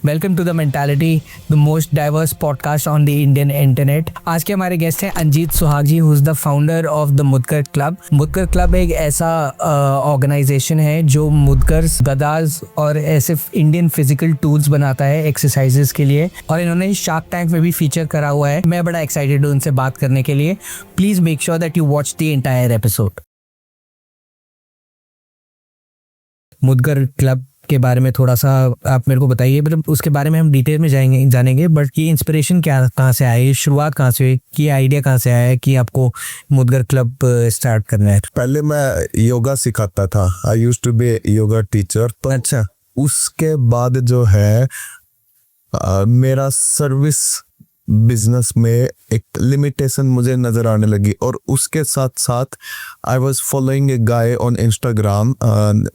Welcome to the mentality, the most diverse podcast on the Indian internet. आज के हमारे guest हैं Anjeet Suhag ji, who is the founder of the Mudgar club. Mudgar club एक ऐसा organisation है जो मुदगर्स, गदास और ऐसे इंडियन फिजिकल टूल्स बनाता है एक्सरसाइजेस के लिए, और इन्होंने शार्क टैंक में भी फीचर करा हुआ है। मैं बड़ा एक्साइटेड हूँ उनसे बात करने के लिए। Please make sure that you watch the entire episode. Mudgar club के बारे में थोड़ा सा आप मेरे को बताइए, मतलब उसके बारे में हम डिटेल में जानेंगे, बट ये इंस्पिरेशन कहाँ से आई, शुरुआत कहाँ से हुई, कि आइडिया कहाँ से आया कि आपको मुदगर क्लब स्टार्ट करना है? पहले मैं योगा सिखाता था, I used to be yoga teacher. तो अच्छा, उसके बाद जो है मेरा सर्विस बिजनेस में एक लिमिटेशन मुझे नजर आने लगी, और उसके साथ साथ I was following A guy on Instagram,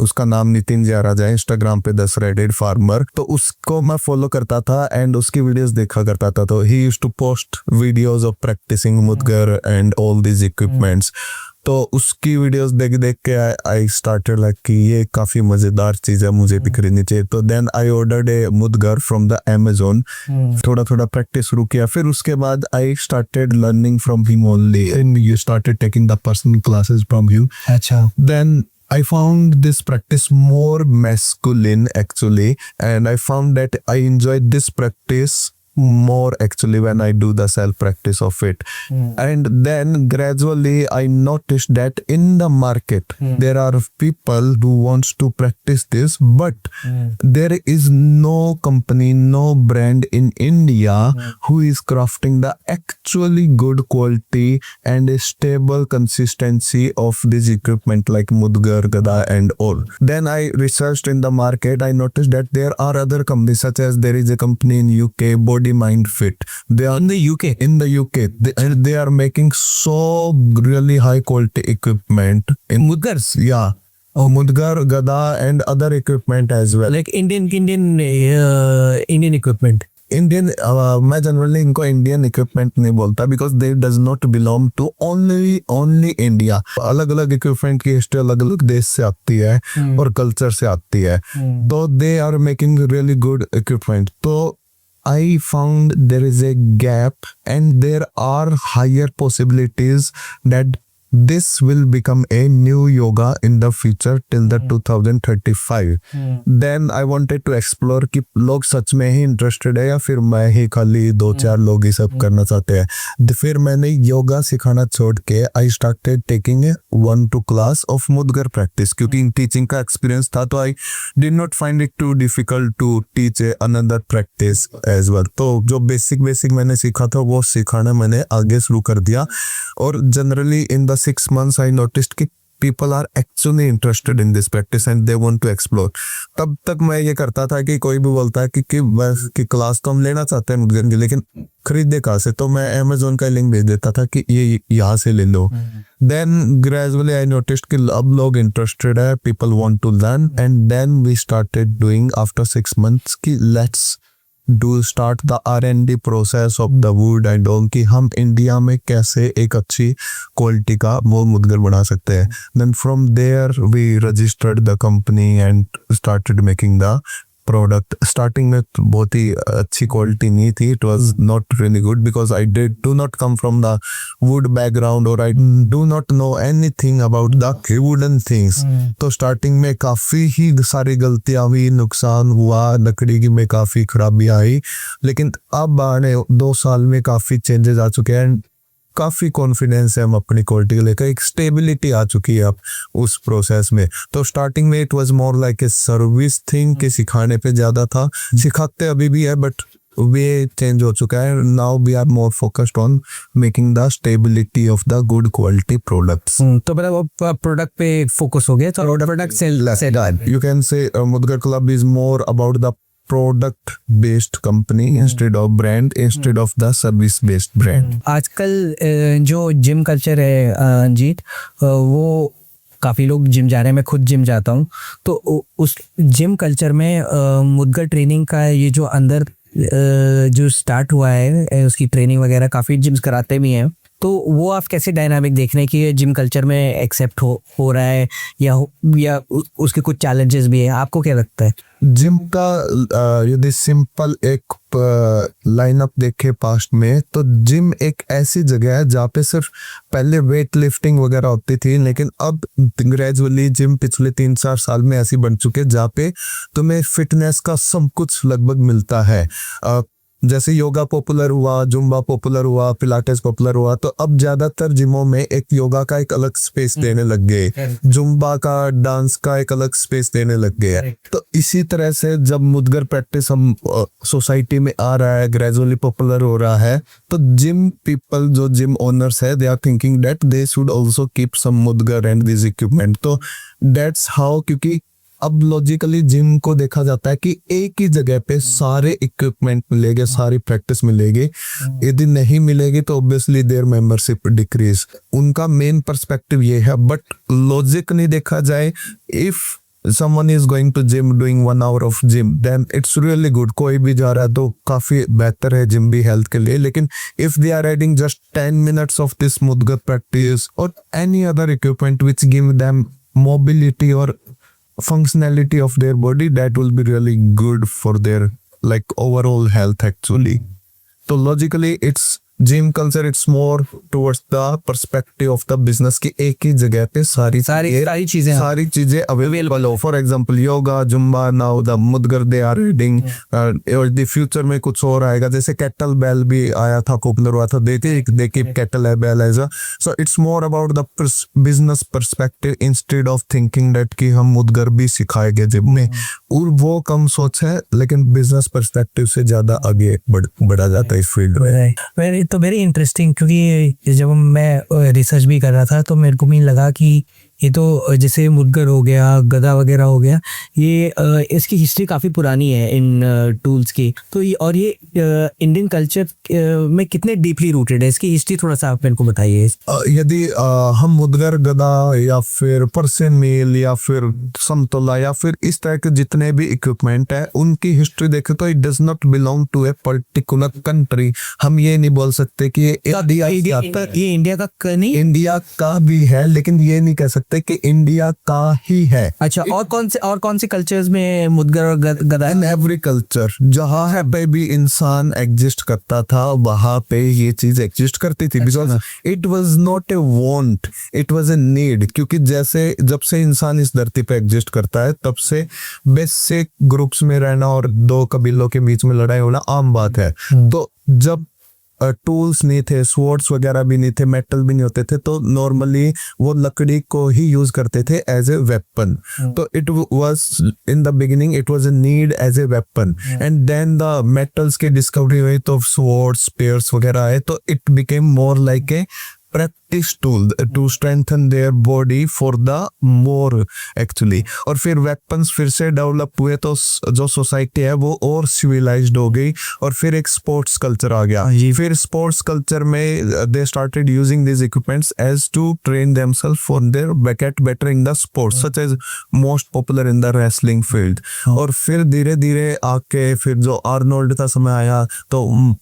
उसका नाम नितिन जयराज है इंस्टाग्राम पे, द श्रेडेड फार्मर। तो उसको मैं फॉलो करता था एंड उसकी वीडियोस देखा करता था। तो he used to post videos of practising mudgar and all this equipments. तो उसकी वीडियोस देख देख के आई स्टार्टेड लाइक कि ये काफी मजेदार चीज है, मुझे भी खरीदनी चाहिए। तो then I ordered a mudgar from the Amazon। थोड़ा थोड़ा प्रैक्टिस शुरू किया, फिर उसके बाद I started learning from him only, and you started taking the personal classes from him. अच्छा। Then I found this practice more masculine actually, and I found that I enjoyed this practice more actually when I do the self practice of it. And then gradually I noticed that in the market there are people who wants to practice this, but there is no company, no brand in India who is crafting the actually good quality and a stable consistency of this equipment like Mudgar, Gada and all. Then I researched in the market. I noticed that there are other companies, such as there is a company in UK, Body Mind Fit. They are in the UK. They are making so really high quality equipment in mudgars, yeah. Oh, Mudgar, Gada and other equipment as well. Like Indian equipment. Indian मैं generally इनको Indian equipment नहीं बोलता, because they does not belong to only India. अलग अलग equipment की history अलग अलग देश से आती है और कल्चर से आती है। तो they are making really good equipment. तो I found there is a gap and there are higher possibilities that this will become a new yoga in the future till the 2035. Then I wanted to explore कि लोग सच में ही interested है या फिर मैं ही खाली 2-4 लोग ही सब करना चाहते हैं। फिर मैंने योगा सिखाना छोड़ के I started taking a 1-2 class of mudgar practice, क्योंकि टीचिंग का एक्सपीरियंस था। तो I did not find it too difficult to teach another practice as well. तो जो बेसिक मैंने सीखा था वो सिखाना मैंने आगे शुरू कर दिया। और generally in the 6 months I noticed कि people are actually interested in this practice and they want to explore. तब तक मैं ये करता था कि कोई भी बोलता है कि बस कि क्लास तो हम लेना चाहते हैं मुदगर की, लेकिन खरीदे कहाँ से? तो मैं Amazon का लिंक भेज देता था कि ये यहाँ से ले लो। Then gradually I noticed कि अब लोग interested है, people want to learn, and then we started doing after 6 months कि let's start the R&D process of the wood and all, कि हम इंडिया में कैसे एक अच्छी क्वालिटी का वो मुदगर बना सकते हैं। Then from there we registered the company and started making the product. Starting में बहुत ही अच्छी क्वालिटी नहीं थी, it was not really good because I do not come from the wood background or I do not know anything about the wooden things. तो starting में काफ़ी ही सारी गलतियाँ हुई, नुकसान हुआ, लकड़ी की में काफ़ी खराबी आई, लेकिन अब आने 2 साल में काफ़ी चेंजेस आ चुके हैं। काफ़ी कॉन्फिडेंस है हम अपनी क्वालिटी को लेकर, एक स्टेबिलिटी आ चुकी है अब उस प्रोसेस में। तो स्टार्टिंग में it was more like a service thing कि सिखाने पे ज़्यादा था, सिखाते अभी भी है बट वे चेंज हो चुका है। Now we are more focused on making the stability of the good quality products. तो मतलब प्रोडक्ट पे फोकस हो गया, तो product cell you can say Mudgar club is more about the product based company instead of brand, instead of the service based brand. आजकल जो gym culture है अंजीत, वो काफ़ी लोग जिम जा रहे हैं, मैं खुद जिम जाता हूँ। तो उस जिम कल्चर में मुदगर ट्रेनिंग का ये जो अंदर जो स्टार्ट हुआ है, उसकी ट्रेनिंग वगैरह काफ़ी जिम्स कराते भी हैं। तो तो वो आप कैसे डायनामिक देख रहे हैं कि ये जिम कल्चर में एक्सेप्ट हो रहा है या उसके कुछ चैलेंजेस भी है, आपको क्या लगता है? जिम का यदि सिंपल एक लाइनअप देखे पास्ट में, तो जिम एक ऐसी जगह है जहाँ पे सिर्फ पहले वेट लिफ्टिंग वगैरह होती थी, लेकिन अब ग्रेजुअली जिम पिछले 3-4 साल में ऐसी बन चुके हैं जहाँ पे तुम्हें फिटनेस का सब कुछ लगभग मिलता है। जैसे योगा पॉपुलर हुआ, जुम्बा पॉपुलर हुआ, पिलाटेस पॉपुलर हुआ, तो अब ज्यादातर जिमों में एक योगा का एक अलग स्पेस देने लग गए, जुम्बा का, डांस का एक अलग स्पेस देने लग गए। तो इसी तरह से जब मुदगर प्रैक्टिस हम सोसाइटी में आ रहा है, ग्रेजुअली पॉपुलर हो रहा है, तो जिम पीपल, जो जिम ओनर्स है, they are thinking that they should also keep some mudgar and this equipment. तो दैट्स हाउ, क्योंकि अब लॉजिकली जिम को देखा जाता है कि एक ही जगह पे सारे इक्विपमेंट मिलेंगे, सारी प्रैक्टिस मिलेगी। यदि नहीं मिलेगी तो ऑब्वियसली देयर मेंबरशिप डिक्रीज। उनका मेन पर्सपेक्टिव ये है, बट लॉजिक नहीं देखा जाए, if someone is going to gym doing 1 hour of gym then it's really good। कोई भी जा रहा है तो काफी बेहतर है जिम भी हेल्थ के लिए। लेकिन if they are adding just 10 minutes of this mudgar practice or any other equipment which give them mobility or functionality of their body, that will be really good for their like overall health actually। So logically it's gym culture, it's more towards the perspective of the business की एक ही जगह पे सारी चीजें available हो। For example yoga, zumba, now the mudgar they are reading, और the future में कुछ और आएगा, जैसे कैटल बेल भी आया था, पॉपुलर हुआ था, they keep cattle bell as a. So it's more about the business perspective instead of thinking that कि हम मुदगर भी सिखाएंगे जिम में, और वो कम सोच है, लेकिन बिजनेस पर्सपेक्टिव से ज्यादा आगे बढ़ा जाता है इस फील्ड में। तो वेरी इंटरेस्टिंग, क्योंकि जब मैं रिसर्च भी कर रहा था तो मेरे को भी लगा कि ये तो जैसे मुदगर हो गया, गदा वगैरह हो गया, ये इसकी हिस्ट्री काफ़ी पुरानी है इन टूल्स की। तो ये इंडियन कल्चर में कितने डीपली रूटेड है, इसकी हिस्ट्री थोड़ा सा आप मेरे को बताइए। यदि हम मुदगर, गदा या फिर पर्सियन मील या फिर समतोला या फिर इस तरह के जितने भी इक्विपमेंट है, उनकी हिस्ट्री देखें तो it does not belong to a particular country. हम ये नहीं बोल सकते कि ये इंडिया का नहीं, इंडिया का भी है, लेकिन ये नहीं कह सकते कि इंडिया का ही है। अच्छा, और कौन से कल्चर्स में मुदगर और गदा? इन एवरी कल्चर जहाँ है पे भी इंसान एग्जिस्ट करता था, वहां पे ये चीज एग्जिस्ट करती थी, because it was not a want, it was a need. क्योंकि जैसे जब से इंसान इस धरती पे एग्जिस्ट करता है, तब से बेसिक ग्रुप्स में रहना और दो कबीलों के बीच में लड़ाई होना आम बात है। तो जब टूल्स नहीं थे, स्वॉर्ड्स वगैरह भी नहीं थे, मेटल भी नहीं होते थे, तो नॉर्मली वो लकड़ी को ही यूज करते थे एज ए वेपन। तो it was in the beginning it was a need as a weapon, and then the metals की डिस्कवरी हुई, तो स्वॉर्ड्स, स्पीयर्स वगैरह आए, तो it became more like a practice tool to strengthen their body for the more actually। और फिर weapons फिर से डेवलप हुए, तो जो सोसाइटी है वो और सिविलाइज्ड हो गई, और फिर एक स्पोर्ट्स कल्चर आ गया। फिर स्पोर्ट्स कल्चर में they started using this equipments as to train themselves for their bettering the sports, such as most popular in the wrestling field. और फिर धीरे धीरे आके फिर जो आर्नोल्ड का समय आया, तो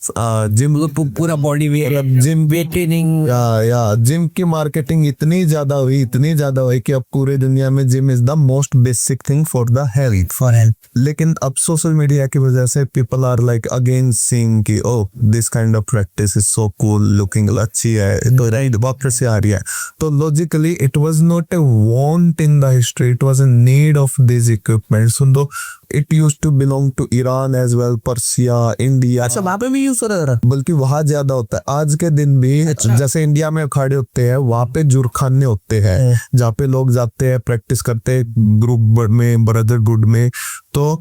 जिम पूरा body weight, gym weight training, gym की मार्केटिंग इतनी ज्यादा हुई कि अब पूरे दुनिया में gym is the most basic thing for the health. लेकिन अब सोशल मीडिया की वजह से people are like again seeing कि oh this kind of practice is so cool looking, अच्छी है, तो राइट वापस से आ रही है। तो logically it was not a want in the history, it was a need of this equipments. So it used to belong to Iran as well, Persia, India. अच्छा, वहां पे भी यूज हो रहा था, बल्कि वहां ज्यादा होता है आज के दिन भी। जैसे इंडिया में अखाड़े होते हैं, वहां पे जुरखाने होते हैं जहाँ पे लोग जाते हैं, प्रैक्टिस करते हैं ग्रुप में, ब्रदरहुड में। तो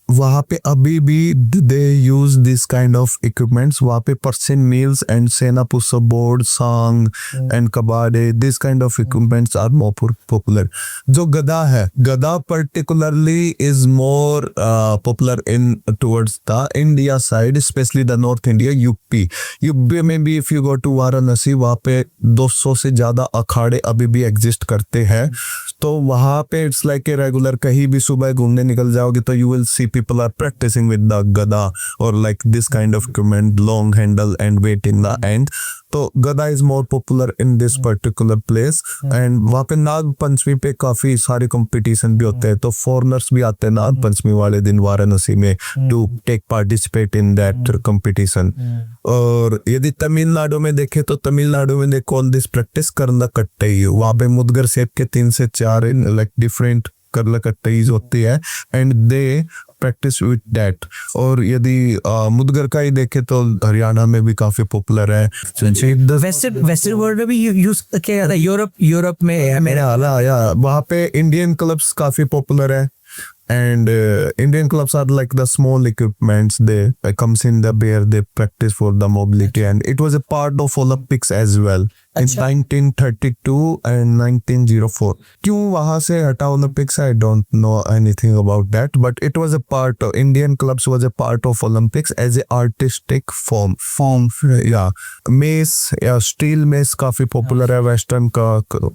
वहाँ पे अभी भी they use this kind of equipments. वहाँ पे पर्सियन मील्स एंड सेना पुशअप बोर्ड, सांग एंड कबाड़े, this kind of equipments are more popular. जो गदा है, gada particularly is more popular in towards the India side, specially the north India, UP में भी if you go to Varanasi, वहाँ पे 200 से ज्यादा अखाड़े अभी भी एग्जिस्ट करते हैं। तो वहाँ पे इट्स लाइक ए रेगुलर, कहीं भी सुबह घूमने निकल जाओगे तो you will see people are practicing with the gada or like this kind of equipment, long handle and weight in the end. तो गदा is more popular in this particular place and वहाँ पे नाग पंचमी पे काफी सारे कंपटीशन भी होते हैं, तो फॉरेनर्स भी आते हैं नाग पंचमी वाले दिन वाराणसी में to take participate in that competition. और यदि तमिलनाडु में देखे तो तमिलनाडु में दे कॉल दिस प्रैक्टिस करला कट्टई। वहाँ पे मुदगर शेप के 3 से 4 लाइक डिफरेंट करला कट्टई होती है and they practice with that. और यदि मुदगर का ही देखे तो हरियाणा में भी काफी पॉपुलर है। वेस्टर्न वर्ल्ड में भी यूज किया जाता है, यूरोप में है मेरा मेरा आया वहाँ पे इंडियन क्लब्स काफी पॉपुलर है and Indian clubs are like the small equipments they comes in the where they practice for the mobility and it was a part of Olympics as well in 1932 and 1904। क्यों वहाँ से हटा Olympics I don't know anything about that but it was a part of Indian clubs was a part of Olympics as a artistic form yeah। Mess या steel mess काफी popular है western का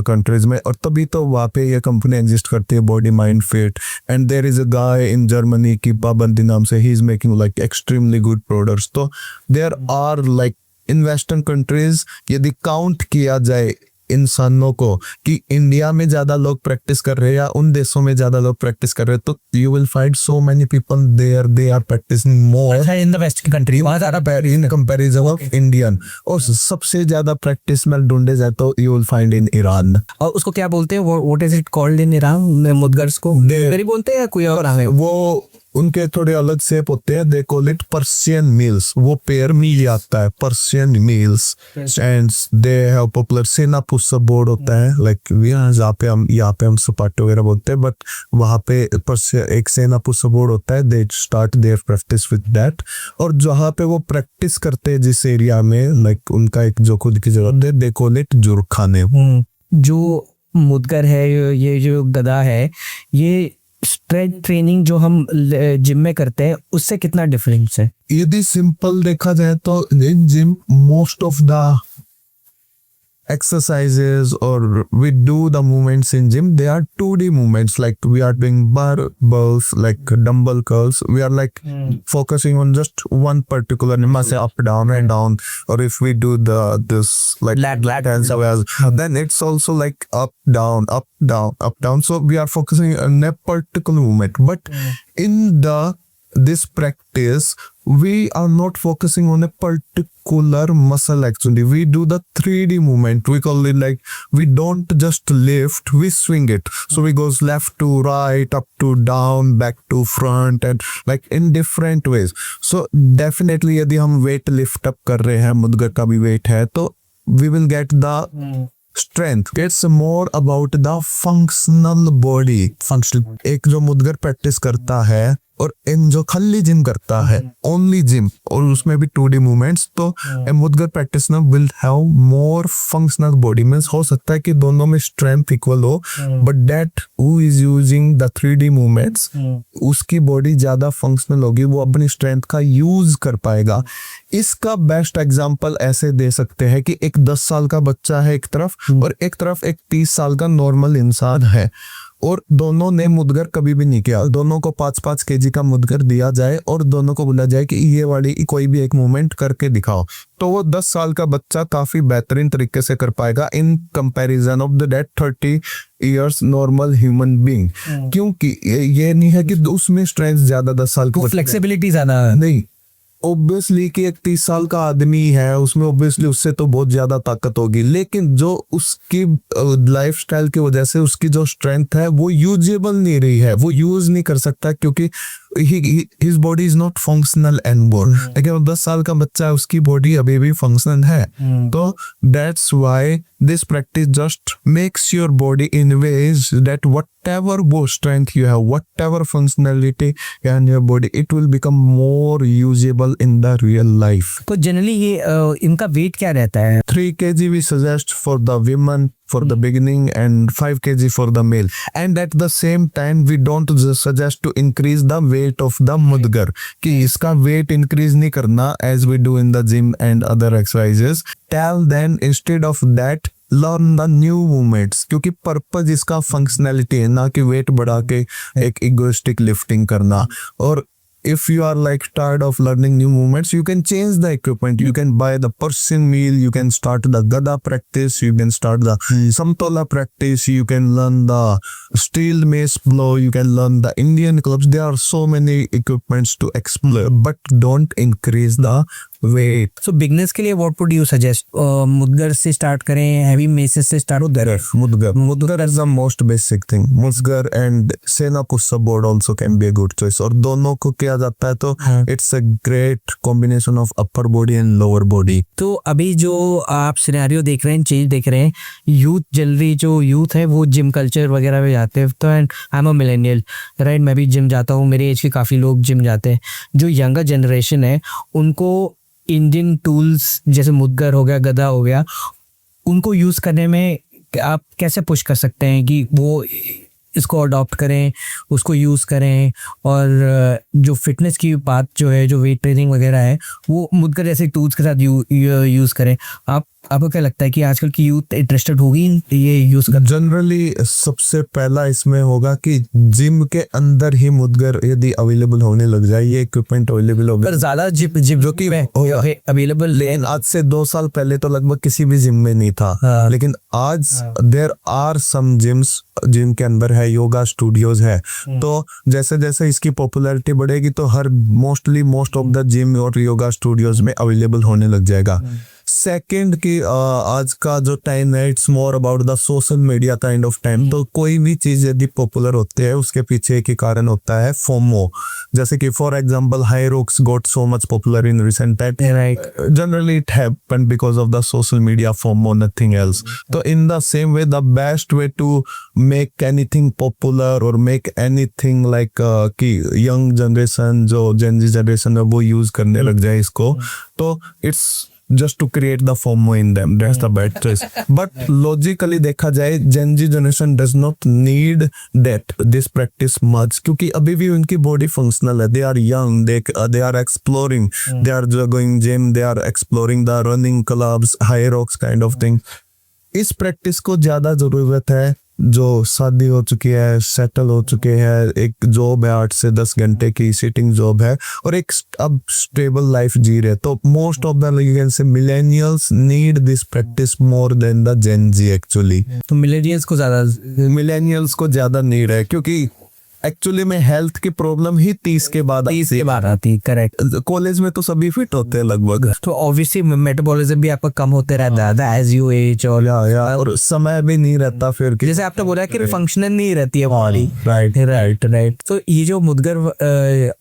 countries में और तभी तो वहाँ पे ये कंपनी एग्जिस्ट करती है body mind fit and there is a guy in Germany की पाबंदी नाम से ही is making like extremely good products. तो there are like in western countries यदि काउंट किया जाए इंसानों को कि इंडिया में ज्यादा लोग प्रैक्टिस कर रहे हैं या उन देशों में ज्यादा लोग प्रैक्टिस कर रहे हैं तो you will find so many people there they are practicing more in the west की कंट्री वहाँ ज्यादा इन कंपैरिजन ऑफ इंडियन। और सबसे ज्यादा प्रैक्टिस में ढूंढे जाए तो you will find in Iran. और उसको क्या बोलते हैं, what is it called in Iran? मुदगर्स को मुदगरी बोलते हैं या कोई और नाम है? वो उनके थोड़े अलग शेप होते हैं, they call it Persian meals. वो पेयर मील आता है Persian meals and they have popular सेना पुश बोर्ड होता है लाइक यहाँ पे हम सपाटे वगैरह बोलते हैं बट वहाँ पे एक सेना पुश बोर्ड होता है, they start their practice with that. और जहाँ पे वो प्रैक्टिस करते हैं जिस एरिया में लाइक उनका एक जो खुद की जरूरत है, दे कॉल इट जुरखाने। जो मुदगर है ये जो गदा है ये स्ट्रेंथ ट्रेनिंग जो हम जिम में करते हैं उससे कितना डिफरेंस है? यदि सिंपल देखा जाए तो इन gym most of the exercises or we do the movements in gym they are 2D movements like we are doing barbells like dumbbell curls we are like focusing on just one particular say up down and down or if we do this like lat and so as then it's also like up down so we are focusing on a particular movement but in this practice we are not focusing on a particular muscle actually we do the 3D movement we call it like we don't just lift we swing it so we goes left to right up to down back to front and like in different ways so definitely यदि हम weight lift up कर रहे हैं मुदगर का भी weight है तो we will get the strength it's more about the functional body functional एक जो मुदगर प्रैक्टिस करता है और इन जो खाली जिम करता है ओनली जिम और उसमें भी 2D मूवमेंट्स तो मुदगर प्रैक्टिस ना will have more functional body means हो सकता है कि दोनों में स्ट्रेंथ इक्वल हो but that who is using the 3D movements उसकी बॉडी ज्यादा फंक्शनल होगी, वो अपनी स्ट्रेंथ का यूज कर पाएगा। इसका बेस्ट एग्जांपल ऐसे दे सकते हैं कि एक 10 साल का बच्चा है एक तरफ और एक तरफ एक 30 साल का नॉर्मल इंसान है और दोनों ने मुदगर कभी भी नहीं किया, दोनों को 5-5 kg का मुदगर दिया जाए और दोनों को बोला जाए कि ये वाली कोई भी एक मूवमेंट करके दिखाओ तो वो 10 साल का बच्चा काफी बेहतरीन तरीके से कर पाएगा in comparison of the date 30 years normal human being. क्योंकि ये नहीं है कि उसमें स्ट्रेंथ ज्यादा 10 साल की फ्लेक्सिबिलिटी ज्यादा नहीं ऑब्वियसली कि एक 30 साल का आदमी है उसमें ऑब्वियसली उससे तो बहुत ज्यादा ताकत होगी लेकिन जो उसकी लाइफस्टाइल की वजह से उसकी जो स्ट्रेंथ है वो यूजेबल नहीं रही है, वो यूज नहीं कर सकता क्योंकि his body is not functional anymore। लेकिन वो 10 साल का बच्चा है उसकी बॉडी अभी भी फंक्शनल है तो that's why this practice just makes your body in ways that whatever वो strength you have whatever functionality in your body it will become more usable in the real life। तो generally ये इनका wait क्या रहता है? 3 kg we suggest for the women for the beginning and 5 kg for the male and at the same time we don't suggest to increase the weight of the mudgar कि इसका weight increase नहीं करना as we do in the gym and other exercises। Tell then instead of that learn the new movements, क्योंकि purpose इसका functionality है, ना कि wait बढ़ा के एक इगोइस्टिक लिफ्टिंग करना। और if you are like tired of learning new movements, you can change the equipment, you can buy the Persian wheel, you can start the Gada practice, you can start the Samtola practice, you can learn the steel mace blow, you can learn the Indian clubs. There are so many equipments to explore, but don't increase the weight. So beginners के लिए what would you suggest? मुद्गर से start करें, heavy messages से start? Mudgar is the most basic thing. Mudgar and Sena Pussa board also can be a good choice. और दोनों को किया जाता है तो it's a great combination of upper body and lower body. तो अभी जो आप सिनेरियो देख रहे हैं, चेंज देख रहे हैं, यूथ जनरली जो यूथ है वो जिम कल्चर वगैरह में जाते हैं। तो and I am a millennial, right, मैं भी जिम जाता हूँ, मेरे एज के काफ़ी लोग जिम जाते हैं। जो यंगर जनरेशन है उनको इंडियन टूल्स जैसे मुद्गर हो गया, गदा हो गया, उनको यूज़ करने में आप कैसे पुश कर सकते हैं कि वो इसको अडॉप्ट करें, उसको यूज़ करें? और जो फिटनेस की बात जो है, जो वेट ट्रेनिंग वगैरह है, वो मुद्गर जैसे टूल्स के साथ यूज़ करें। आपको क्या लगता है कि आजकल की यूथ इंटरेस्टेड होगी ये यूज़ कर? जनरली सबसे पहला इसमें होगा कि जिम के अंदर ही मुद्गर यदि अवेलेबल होने लग जाए, ये इक्विपमेंट अवेलेबल हो पर ज़्यादा जिम जो कि अवेलेबल, लेकिन आज से 2 साल पहले तो लगभग किसी भी जिम में नहीं था। लेकिन आज देयर आर सम जिम्स जिनके अंदर है, योगा स्टूडियोज है। तो जैसे जैसे इसकी पॉपुलैरिटी बढ़ेगी तो हर मोस्ट ऑफ द जिम और योगा स्टूडियोज में अवेलेबल होने लग जाएगा। सेकंड कि आज का जो टाइम है it's more about the social media kind of time. तो कोई भी चीज यदि पॉपुलर होती है उसके पीछे एक ही कारण होता है, फोमो। जैसे कि for example Hyrox got so much popular in recent time, generally it happened because of the social media FOMO, nothing else. तो in the same way the best way to make anything popular और make anything like कि young generation जो Gen जी generation है वो use करने लग जाए इसको, तो it's just to create the FOMO in them. That's the bad choice. But logically देखा जाए Gen Z generation does not need this practice much, क्योंकि अभी भी उनकी body functional है, they are young, they are exploring, they are going gym, they are exploring the running clubs, high rocks kind of thing. इस practice को ज्यादा जरूरत है जो शादी हो चुकी है, सेटल हो चुके हैं, एक जॉब है 8 से 10 घंटे की सिटिंग जॉब है और एक अब स्टेबल लाइफ जी रहे। तो most of the you can say millennials need this practice more than the Gen Z actually. तो मिलेनियल्स को ज्यादा नीड है, क्योंकि एक्चुअली में हेल्थ की प्रॉब्लम ही 30 के बाद आती। करेक्ट। कॉलेज में तो सभी फिट होते हैं लगभग, तो ऑब्वियसली मेटाबॉलिज्म भी आपका कम होते रहता है एज यू एज, और समय भी नहीं रहता फिर जैसे आपने बोला कि फंक्शनल नहीं रहती है बॉडी। राइट। तो ये जो मुद्गर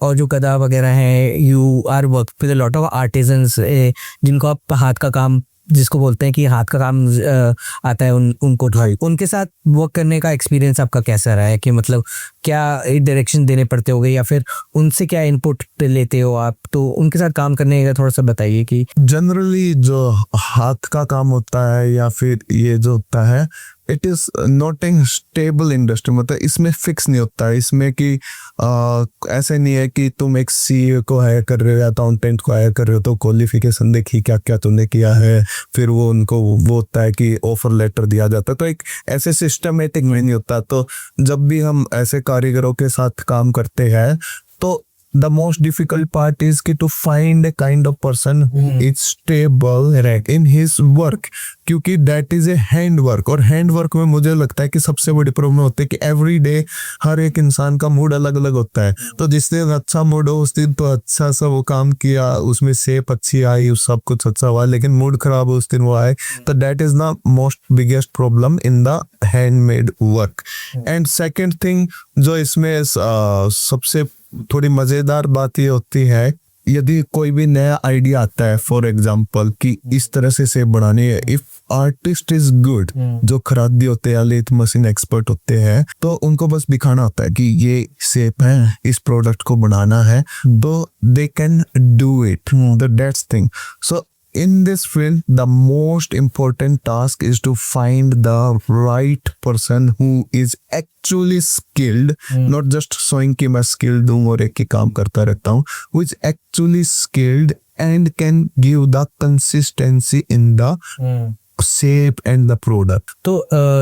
और जो गदा वगैरह है, you are work with a lot of artisans जिनको आप हाथ का काम जिसको बोलते हैं कि हाथ का काम आता है उनको, उनके साथ वर्क करने का एक्सपीरियंस आपका कैसा रहा है? कि मतलब क्या डायरेक्शन देने पड़ते होगे या फिर उनसे क्या इनपुट लेते हो आप? तो उनके साथ काम करने का थोड़ा सा बताइए। कि जनरली जो हाथ का काम होता है या फिर ये जो होता है it is not a stable industry, मतलब इसमें फिक्स नहीं होता है। इसमें कि ऐसे नहीं है कि तुम एक सीए को हायर कर रहे हो या अकाउंटेंट को हायर कर रहे हो तो क्वालिफिकेशन देखी क्या क्या तुमने किया है, फिर वो उनको वो होता है कि ऑफर लेटर दिया जाता है। तो एक ऐसे सिस्टमेटिक में नहीं होता। तो जब भी हम ऐसे कारीगरों के साथ काम करते हैं तो the most difficult part is to find a kind of person who is stable in his work, क्योंकि that is a hand work। और hand work में मुझे लगता है कि सबसे बड़ी प्रॉब्लम होती है कि every day हर एक इंसान का मूड अलग अलग होता है। तो जिस दिन अच्छा मूड हो उस दिन तो अच्छा सा वो काम किया, उसमें शेप अच्छी आई, उस सब कुछ अच्छा हुआ, लेकिन मूड खराब हो उस दिन वो आए, तो that is the most biggest problem in the handmade work। and second thing जो इसमें सबसे थोड़ी मजेदार बात ये होती है, यदि कोई भी नया आइडिया आता है फॉर एग्जांपल कि इस तरह से बनानी है, इफ आर्टिस्ट इज गुड, जो खरादी होते हैं, लेथ मशीन एक्सपर्ट होते हैं, तो उनको बस दिखाना होता है कि ये शेप है, इस प्रोडक्ट को बनाना है, तो they can do it, that's thing. So in this field the most important task is to find the right person who is actually skilled, not just showing कि मैं skilled हूँ और एक ही काम करता रहता हूँ, who is actually skilled and can give the consistency in the shape and the product. तो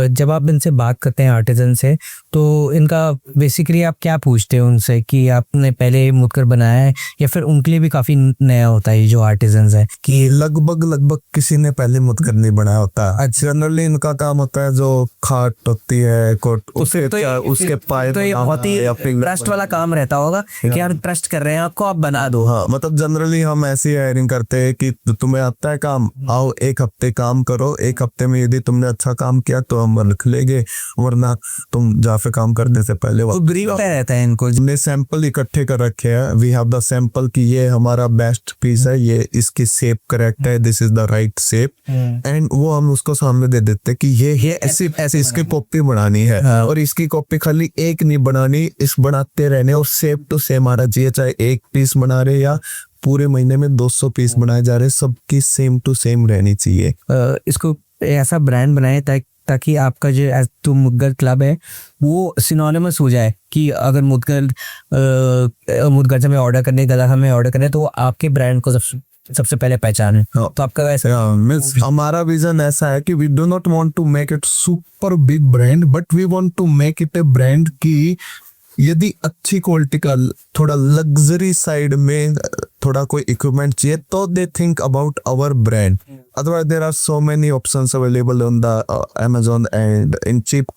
जब आप इनसे बात करते हैं आर्टिजन से, तो इनका बेसिकली आप क्या पूछते हैं उनसे कि आपने पहले मुदकर बनाया है, या फिर उनके लिए भी काफ़ी नया होता है ये जो आर्टिजन है? कि लगभग किसी ने पहले मुदकर नहीं बनाया होता। जनरली इनका काम होता है जो खाट होती है कोट उसके पाए, तो ये बहुत ही ट्रस्ट वाला काम रहता होगा कि हम ट्रस्ट कर रहे हैं आपको, आप बना दो। हाँ, मतलब जनरली हम ऐसी हायरिंग करते हैं कि तुम्हें आता है काम, आओ एक हफ्ते काम करो, एक हफ्ते में यदि तुमने अच्छा काम किया तो हम रख लेंगे, वरना तुम जहाँ पे काम करने से पहले ब्रीफ रहता है इनको। हमने सैंपल इकट्ठे कर रखे हैं। वी हैव द सैंपल कि ये हमारा बेस्ट पीस है, ये इसकी शेप करेक्ट है, this is the right shape, and वो हम उसको सामने दे देते हैं कि ये ऐसी इसकी कॉपी बनानी है। और इसकी कॉपी खाली एक नहीं बनानी, इस बनाते रहने और सेम टू सेम आना चाहिए, चाहे एक पीस बना रहे या पूरे महीने में 200 पीस बनाए जा रहे, सबकी सेम टू सेम रहनी चाहिए। इसको ऐसा ब्रांड बनाए ताकि आपका जो मुदगर क्लब है वो सिनोनिमस हो जाए कि अगर मुदगर से हमें ऑर्डर करने, गला हमें ऑर्डर करने, तो आपके ब्रांड को सबसे पहले पहचाने। तो आपका वैसा मींस हमारा विजन ऐसा है कि we do not want to make it super big brand, but we want to make it a brand की यदि अच्छी क्वालिटी का थोड़ा लग्जरी साइड में थोड़ा कोई इक्विपमेंट चाहिए तो they think about our brand. Otherwise, there are so many options available on the Amazon and in cheap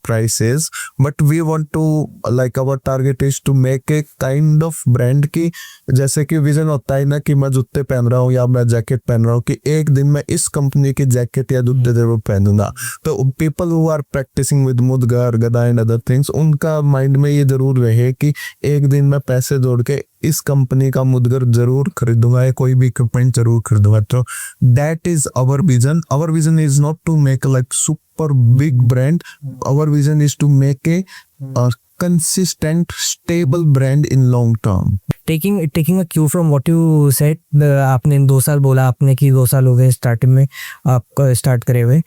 prices. But we want to, like, our target is to make a kind of brand की जैसे कि vision होता है ना कि मैं जूते पहन रहा हूँ या मैं जैकेट पहन रहा हूँ कि एक दिन मैं इस कंपनी की जैकेट या जूते जरूर पहनूंगा। तो people who are practicing with mudgar, gada and other things, उनका माइंड में ये जरूर रहे कि एक दिन मैं पैसे जोड़ के इस कंपनी का मुदगर जरूर खरीदूंगा या कोई भी इक्विपमेंट जरूर खरीदूंगा। तो that is our vision. Our vision is not to make like super big brand, our vision is to make a consistent stable brand in long term. Taking a cue from what you said, आपने 2 साल बोला आपने कि 2 साल हो गए starting में आपको स्टार्ट करे हुए,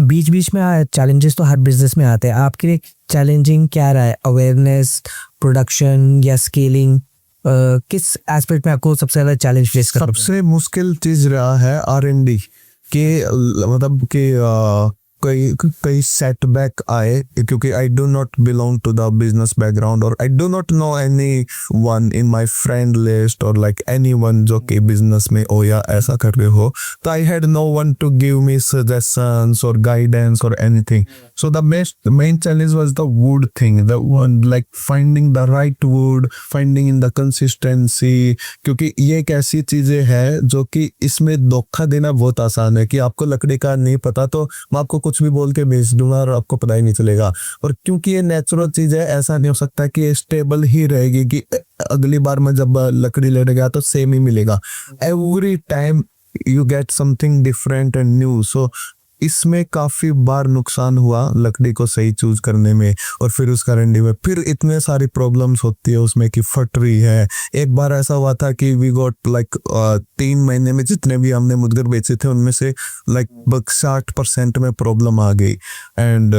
बीच बीच में चैलेंजेस तो हर बिजनेस में आते हैं। आपके लिए चैलेंजिंग क्या रहा है? अवेयरनेस, प्रोडक्शन या स्केलिंग, किस एस्पेक्ट में आपको सबसे ज़्यादा चैलेंज फेस करना? सबसे मुश्किल चीज रहा है R&D के, मतलब कि कई सेटबैक आए क्योंकि I do not belong to the business background और I do not know anyone in my friend list और लाइक एनी वन जो कि बिजनेस में हो या ऐसा कर रहे हो। तो I had no one to give me suggestions और गाइडेंस और anything. So the main challenge was the wood thing, the one like finding the right wood, finding in the consistency, क्योंकि ये एक ऐसी चीजें हैं जो कि इसमें धोखा देना बहुत आसान है कि आपको लकड़ी का नहीं पता तो मैं आपको कुछ भी बोल के बेच दूंगा और आपको पता ही नहीं चलेगा। और क्योंकि ये नेचुरल चीज है, ऐसा नहीं हो सकता कि ये स्टेबल ही रहेगी कि अगली बार मैं जब लकड़ी लेने गया तो सेम ही मिलेगा। Every time you get something different and new. So इसमें काफी बार नुकसान हुआ लकड़ी को सही चूज करने में और फिर उस R&D में फिर इतने सारी प्रॉब्लम्स होती है उसमें कि फट रही है। एक बार ऐसा हुआ था कि वी गॉट लाइक 3 महीने में जितने भी हमने मुदगर बेचे थे उनमें से लाइक 60% में प्रॉब्लम आ गई एंड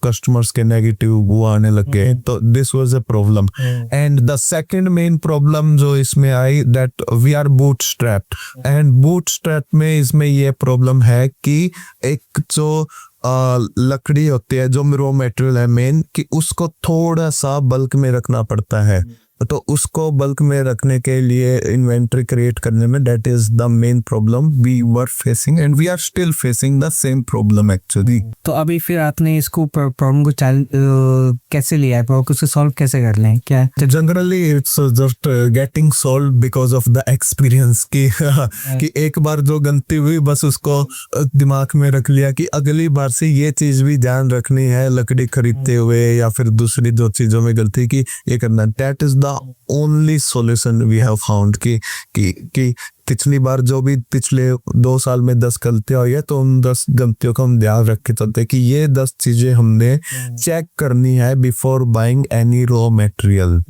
कस्टमर्स के नेगेटिव वो आने लग गए। तो this was a problem. And the second main problem जो इसमें आई that we are bootstrapped and bootstrap में इसमें ये प्रॉब्लम है कि एक जो लकड़ी होती है जो रॉ मटेरियल है मेन कि उसको थोड़ा सा बल्क में रखना पड़ता है। तो उसको बल्क में रखने के लिए इन्वेंटरी क्रिएट करने में that is the main problem we were facing and we are still facing the same problem actually. तो अभी फिर आपने इसको प्रॉब्लम को कैसे लिया है, प्रॉब्लम को सॉल्व कैसे कर लें? क्या generally it's just getting solve because of the experience कि एक बार जो गलती हुई बस उसको दिमाग में रख लिया कि अगली बार से ये चीज भी ध्यान रखनी है लकड़ी खरीदते हुए या फिर दूसरी जो चीजों में गलती की ये करना। That is the only solution we have found कि पिछली बार जो भी पिछले 2 साल में 10 गलतियां हुई है तो उन 10 गलतियों का हम ध्यान रख के चलते कि ये 10 चीजें हमने चेक करनी है before buying any raw material.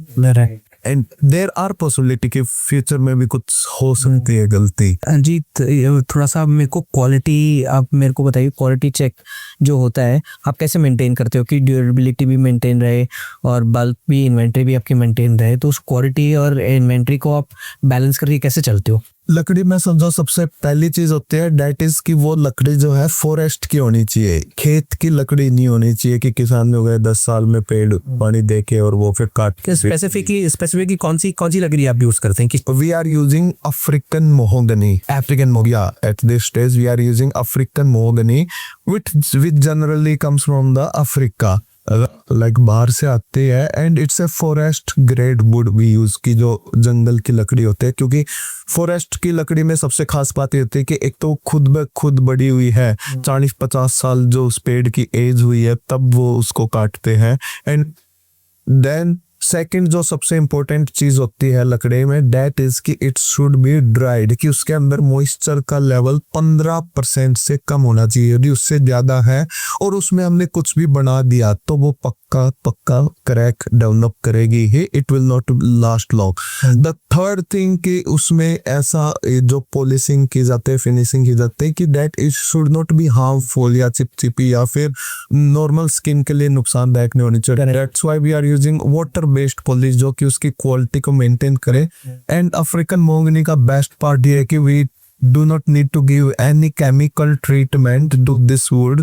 And there are possibility कि फ्यूचर में भी कुछ हो सकती है गलती। जी थोड़ा सा मेरे को क्वालिटी आप मेरे को बताइए, क्वालिटी चेक जो होता है आप कैसे मेंटेन करते हो कि ड्यूरेबिलिटी भी मेंटेन रहे और बल्क भी, इन्वेंट्री भी आपकी मेंटेन रहे? तो उस क्वालिटी और इन्वेंट्री को आप बैलेंस करके कैसे चलते हो? लकड़ी में समझो सबसे पहली चीज होती है डेट इज कि वो लकड़ी जो है फॉरेस्ट की होनी चाहिए, खेत की लकड़ी नहीं होनी चाहिए कि किसान हो गए 10 साल में पेड़ पानी दे के और वो फिर काट के। स्पेसिफिकली कौन सी लकड़ी आप यूज करते हैं? We are using African mahogany, African mahogany. At this stage we are using African mahogany which generally comes from the Africa, like बाहर से आती है। And it's a forest grade wood we use की जो जंगल की लकड़ी होती है, क्योंकि फॉरेस्ट की लकड़ी में सबसे खास बात ये होती है कि एक तो खुद ब खुद बड़ी हुई है, 40-50 साल जो उस पेड़ की एज हुई है तब वो उसको काटते हैं। एंड देन सेकंड जो सबसे इंपॉर्टेंट चीज होती है लकड़ी में दैट इज कि इट शुड बी ड्राइड, कि उसके अंदर मॉइस्चर का लेवल 15% से कम होना चाहिए। यदि उससे ज्यादा है और उसमें हमने कुछ भी बना दिया तो वो पक्का क्रैक डेवलप करेगी ही, it will not last long. The third thing कि उसमें ऐसा जो पॉलिशिंग की जाती है, फिनिशिंग की जाती है कि that it should not be harmful या चिपचिपी या फिर नॉर्मल स्किन के लिए नुकसानदायक नहीं होनी चाहिए। That's why we are using water based polish जो कि उसकी क्वालिटी को मेंटेन करे। एंड अफ्रीकन मोहगनी का बेस्ट पार्ट ये है कि we do not need to give any chemical treatment to this wood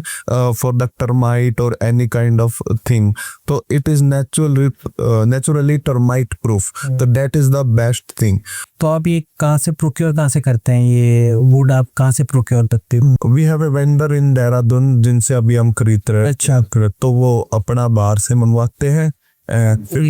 for the termite or any kind of thing. So it is naturally termite proof. So that is the best thing. तो आप ये कहाँ से करते हैं? ये would आप कहाँ से प्रोक्योर करते हो? We have a vendor in Dehradun जिनसे अभी हम खरीद रहे हैं। अच्छा। तो वो अपना बाहर से मंगवाते हैं, फिर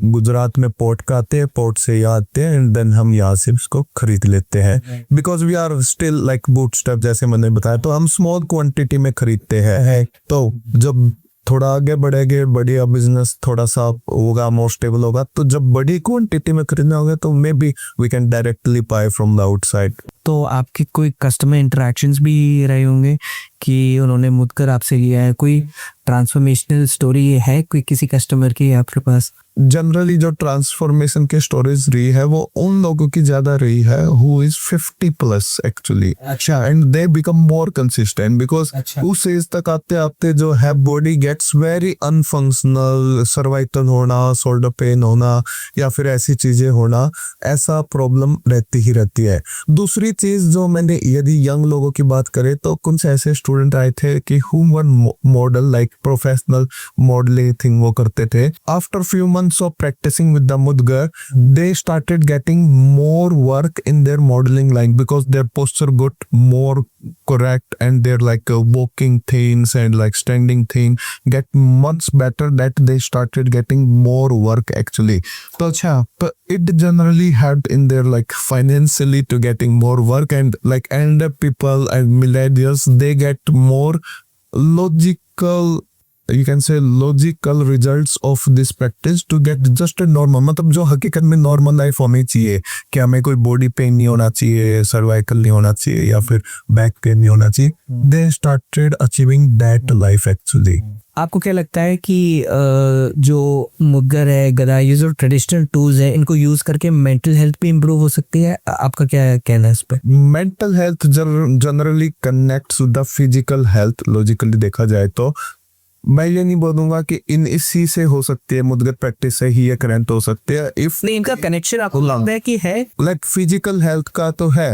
गुजरात में पोर्ट का आते हैं, पोर्ट से यहाँ आते हैं एंड देन हम यहाँ से इसको खरीद लेते हैं। Because we are still like bootstrap, जैसे मैंने बताया, तो हम स्मॉल क्वांटिटी में खरीदते हैं। तो जब थोड़ा आगे बढ़ेंगे, बढ़िया बिजनेस थोड़ा सा होगा, मोर स्टेबल होगा, तो जब बड़ी क्वांटिटी में खरीदना होगा तो maybe we can directly buy from the outside. तो आपके कोई कस्टमर इंटरेक्शंस भी रहे होंगे कि उन्होंने मुदकर आपसे लिया है, कोई ट्रांसफॉर्मेशनल स्टोरी है कोई किसी कस्टमर की आपके पास? जनरली जो ट्रांसफॉर्मेशन की स्टोरीज रही है वो उन लोगों की ज्यादा रही है हु इज 50+ एक्चुअली। अच्छा। And they become more consistent because उस एज तक आते आते जो है बॉडी गेट्स वेरी अनफंक्शनल, सर्वाइकल होना, शोल्डर पेन होना या फिर ऐसी चीजें होना, ऐसा प्रॉब्लम रहती ही रहती है। दूसरी चीज जो मैंने, यदि यंग लोगों की बात करें तो कुछ ऐसे स्टूडेंट आए थे कि who one model like professional modelling thing वो करते थे। After few months of practicing with the Mudgar, they started getting more work in their modeling line because their posture got more correct and their like walking things and like standing thing get much better, that they started getting more work actually. So but it generally helped in their like financially to getting more work, and like elder people and millennials, they get more logical, you can say logical results of this practice to get just a normal, मतलब जो हकीकत में normal life होनी चाहिए कि हमें कोई body pain नहीं होना चाहिए, सर्वाइकल नहीं होना चाहिए या फिर बैक पेन नहीं होना चाहिए। They started achieving that life actually. आपको क्या लगता है कि जो मुद्गर है, गदा, ये जो ट्रेडिशनल टूल्स है, इनको यूज करके मेंटल हेल्थ भी इम्प्रूव हो सकती है? आपका क्या कहना है इस पे? Mental health generally connects with the physical health. Logically देखा जाए तो मैं ये नहीं बोलूंगा कि इन इसी से हो सकती है, मुद्गर प्रैक्टिस से ही ये करंट हो सकती है। इफ नहीं, इनका कनेक्शन आपको लगता है कि है लाइक फिजिकल हेल्थ का तो है।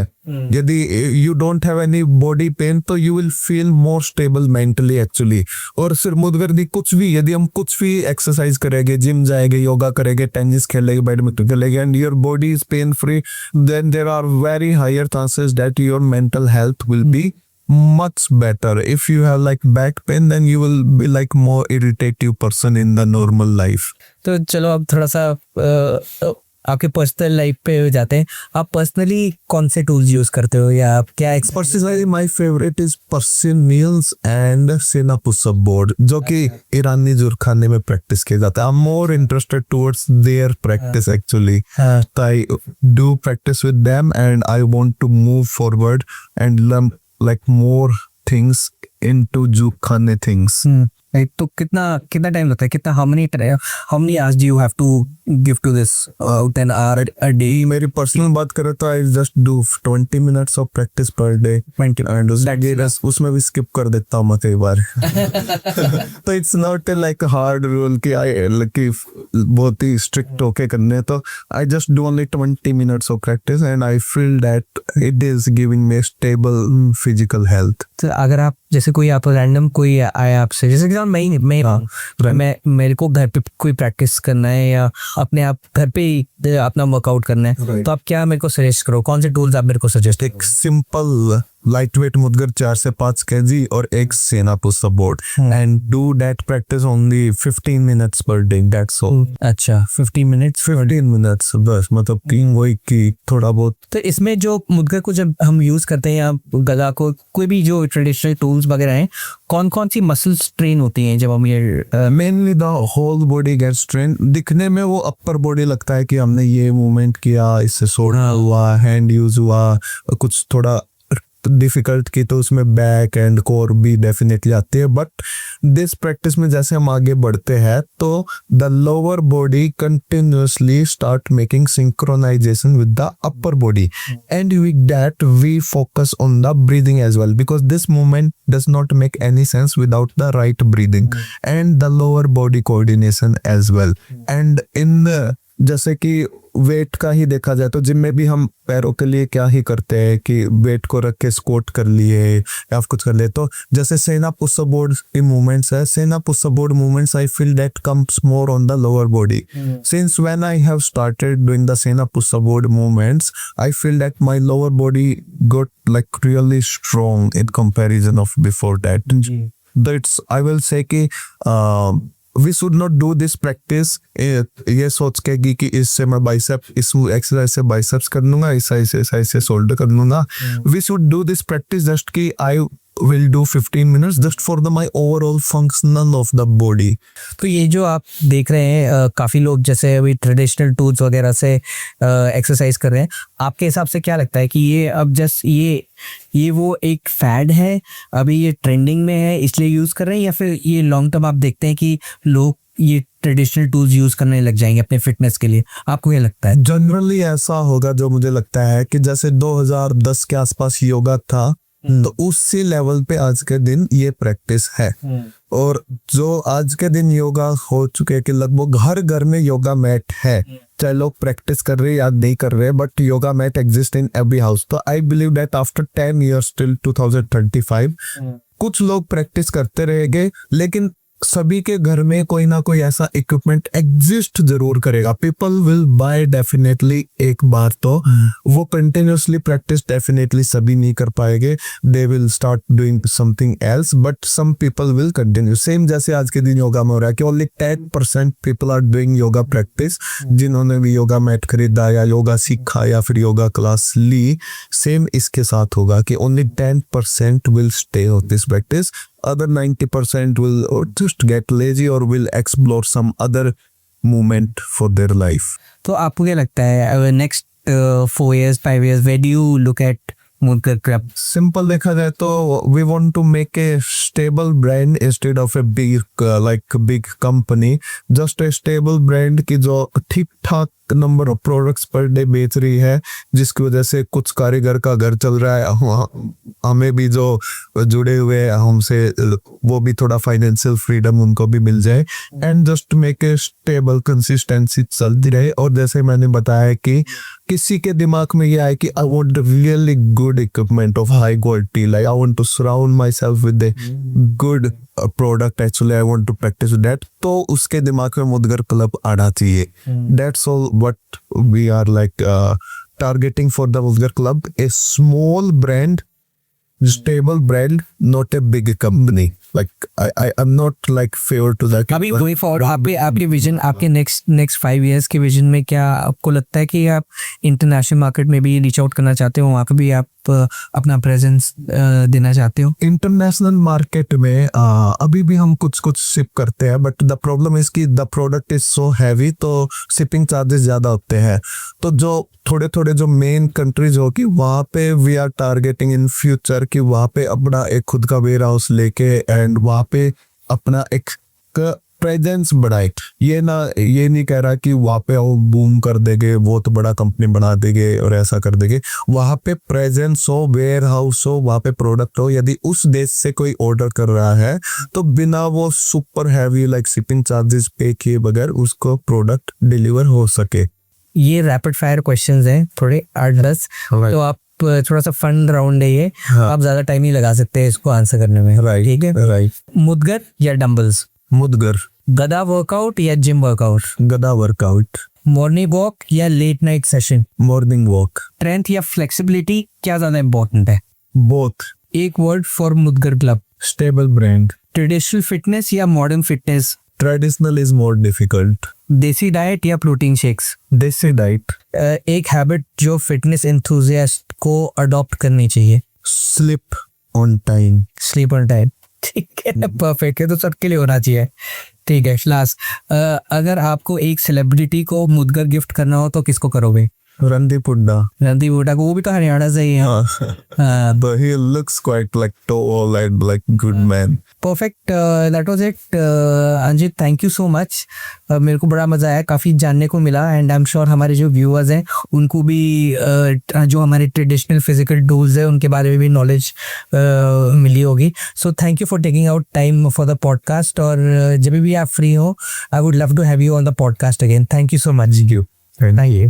यदि you don't have any body pain तो you will feel more stable mentally actually. और सिर्फ मुद्गर नहीं, कुछ भी, यदि हम कुछ भी एक्सरसाइज करेंगे, जिम जाएंगे, योगा करेंगे, टेनिस खेलेंगे, बैडमिंटन खेलेंगे and your body is pain free, then there are very higher chances that your mental health will be much better. If you have like back pain then you will be like more irritative person in the normal life. तो चलो अब थोड़ा सा आपके personal life पे जाते हैं। आप पर्सनली कौन से टूल्स यूज करते हो या आप क्या? Personally my favourite is Persian meels and सेना पुशअप बोर्ड, जो कि ईरानी जुरखाने में प्रैक्टिस किया जाता है। I am more interested towards their practice actually. I do practice with them and I want to move forward and learn like more things into जुखाने things. Right, तो कितना टाइम लगता है, कितना how many hours do you have to give to this 10 hour a day? मेरी personal बात करें तो I just do 20 minutes of practice per day 20 and उसमें भी स्किप कर देता हूँ मैं कई बार तो it's not like hard rule कि बहुत ही स्ट्रिक्ट होके करने, तो I just do only 20 minutes of practice and I feel that it is giving me stable physical health. तो अगर आप जैसे कोई आप रैंडम कोई आए आपसे, जैसे कि मैं मेरे को घर पे कोई प्रैक्टिस करना है या अपने आप घर पे ही अपना वर्कआउट करना है, तो आप क्या मेरे को सजेस्ट करो, कौन से टूल्स आप मेरे को सजेस्ट? एक सिंपल लाइट वेट मुद्गर 4 से 5 केजी और एक सेना pushup board and do that practice only 15 minutes per day, that's all. अच्छा 15 मिनट्स बस, मतलब कि वही कि थोड़ा बहुत। तो इसमें जो मुद्गर को जब हम यूज करते हैं या गला को, कोई भी जो ट्रेडिशनल टूल्स वगैरह हैं, कौन कौन सी मसल्स ट्रेन होती हैं जब हम ये? Mainly the whole body gets train. दिखने में वो अपर बॉडी लगता है कि हमने ये मूवमेंट किया, इससे सोना हुआ, हैंड यूज हुआ, कुछ थोड़ा डिफिकल्ट की तो उसमें बैक एंड कोर भी डेफिनेटली आती है, बट दिस प्रैक्टिस में जैसे हम आगे बढ़ते हैं तो the lower body continuously start making synchronization with the upper body and with that we focus on the breathing as well because this movement does not make any sense without the right breathing and the lower body coordination as well. And in जैसे कि wait का ही देखा जाए तो gym में भी हम पैरों के लिए क्या ही करते हैं कि वेट को रख के स्क्वाट कर लिए या कुछ कर लिए, तो जैसे सेना पुशअप बोर्ड की मूवमेंट्स है, Sena pushup board movements I feel that comes more on the lower body. Since when I have started doing the Sena pushup board movements I feel that my lower body got like really strong in comparison of before that. That's I will say कि we should not do this practice ये सोच के कि इससे मैं bicep इस exercise से biceps कर लूंगा, इस एक्सरसाइज से शोल्डर कर लूंगा। We should do this practice just कि I will do 15 minutes just for the my overall function of the body। तो ये जो आप देख रहे हैं काफ़ी लोग जैसे अभी ट्रेडिशनल टूल्स वगैरह से एक्सरसाइज कर रहे हैं, आपके हिसाब से क्या लगता है कि ये अब जस्ट ये वो एक फैड है, अभी ये ट्रेंडिंग में है इसलिए यूज़ कर रहे हैं, या फिर ये लॉन्ग टर्म आप देखते हैं कि लोग ये ट्रेडिशनल टूल्स यूज़ करने लग जाएंगे अपने फिटनेस के लिए? आपको क्या लगता है? जनरली ऐसा होगा, जो मुझे लगता है कि जैसे 2010 के आसपास योगा था तो उसी लेवल पे आज के दिन ये प्रैक्टिस है, और जो आज के दिन योगा हो चुके हैं कि लगभग हर घर में योगा मैट है, चाहे लोग प्रैक्टिस कर रहे हैं या नहीं कर रहे, but yoga mat exist in every house. तो I believe that after 10 years till 2035 कुछ लोग प्रैक्टिस करते रहेंगे, लेकिन सभी के घर में कोई ना कोई ऐसा इक्विपमेंट एग्जिस्ट जरूर करेगा। पीपल विल बाय डेफिनेटली एक बार, तो वो कंटिन्यूसली प्रैक्टिस डेफिनेटली सभी नहीं कर पाएंगे, they will start doing something else, but some people will continue. Same जैसे आज के दिन योगा में हो रहा है कि only 10% people are doing yoga practice, जिन्होंने भी योगा मैट खरीदा या योगा सीखा या फिर योगा क्लास ली, सेम इसके साथ होगा कि only 10% will stay on this practice, other 90% will just get lazy or will explore some other movement for their life। तो आपको क्या लगता है next 4 years 5 years where do you look at Mudgar Club? Simple देखा जाए तो we want to make a stable brand instead of a big company, just a stable brand की जो ठीक ठाक number of products per day बेच रही है, जिसकी वजह से कुछ कारीगर का घर चल रहा है, हमें भी जो जुड़े हुए हैं हमसे वो भी थोड़ा फाइनेंशियल फ्रीडम उनको भी मिल जाए, and just make a stable consistency चलती रहे। और जैसे मैंने बताया कि किसी के दिमाग में ये आए कि I want really good equipment of high quality, like I want to surround myself with a good product, actually I want to practice that, तो उसके दिमाग में मुद्गर क्लब आना चाहिए। That's all what we are like targeting for the Mudgar Club, a small brand, stable brand, not a big company। Like I'm not like favor to that। अभी going forward आपके vision, आपके next 5 years के vision में क्या आपको लगता है कि आप इंटरनेशनल मार्केट में भी रीच आउट करना चाहते हो, वहाँ पे भी आप अपना प्रेजेंस देना चाहते हो? इंटरनेशनल मार्केट में अभी भी हम कुछ शिप करते हैं, बट द प्रॉब्लम इज कि the product is so heavy, तो शिपिंग चार्जेस ज्यादा होते हैं। तो जो थोड़े जो मेन कंट्रीज हो कि वहाँ पे we are targeting in future कि वहाँ पे अपना एक खुद का वेयर हाउस लेके एंड वहाँ पे अपना एक प्रेजेंस बढ़ाए। ये नहीं कह रहा कि वहाँ पे वो बूम कर देंगे, बहुत बड़ा कंपनी बना देंगे और ऐसा कर देंगे। वहाँ पे प्रेजेंस हो, वेयर हाउस हो, वहाँ पे प्रोडक्ट हो। यदि उस देश से कोई ऑर्डर कर रहा है तो बिना वो super heavy like shipping charges पे किए बगैर उसको प्रोडक्ट डिलीवर हो सके। ये रैपिड फायर क्वेश्चंस हैं थोड़े 8-10, तो आप थोड़ा सा फन राउंड है ये। हाँ। आप ज्यादा टाइम नहीं लगा सकते इसको आंसर करने में, राइट, ठीक है? राइट। मुदगर या डंबल्स? मुदगर। गदा वर्कआउट या जिम वर्कआउट? गदा वर्कआउट। मॉर्निंग वॉक या late night session? Morning walk. Strength या फ्लेक्सिबिलिटी, क्या ज्यादा इंपॉर्टेंट है? बोथ। एक word for Mudgar Club. Stable brand. Traditional fitness या modern fitness? Traditional is more difficult. देसी डाइट या प्रोटीन शेक्स? देसी डाइट। एक हैबिट जो फिटनेस एंथुसियास्ट को अडॉप्ट करनी चाहिए? Slip on time. Sleep on time. ठीक है, परफेक्ट है, तो सबके लिए होना चाहिए। ठीक है, लास्ट, अगर आपको एक सेलिब्रिटी को मुदगर गिफ्ट करना हो तो किसको करोगे? रणदीप हुड्डा। रणदीप हुड्डा को, वो भी तो हरियाणा से ही है। हाँ, But he looks quite like tall and like good man. Perfect, that was it. Anjit, thank you so much. मेरे को बड़ा मजा आया, काफ़ी जानने को मिला, एंड आई एम श्योर हमारे जो व्यूअर्स हैं उनको भी जो हमारे ट्रेडिशनल फिजिकल टूल्स है उनके बारे में भी नॉलेज मिली होगी। So thank you for taking out time for the podcast, और जब भी आप फ्री हो I would love to have you on the podcast again. Thank you so much. Thank you. Thank you.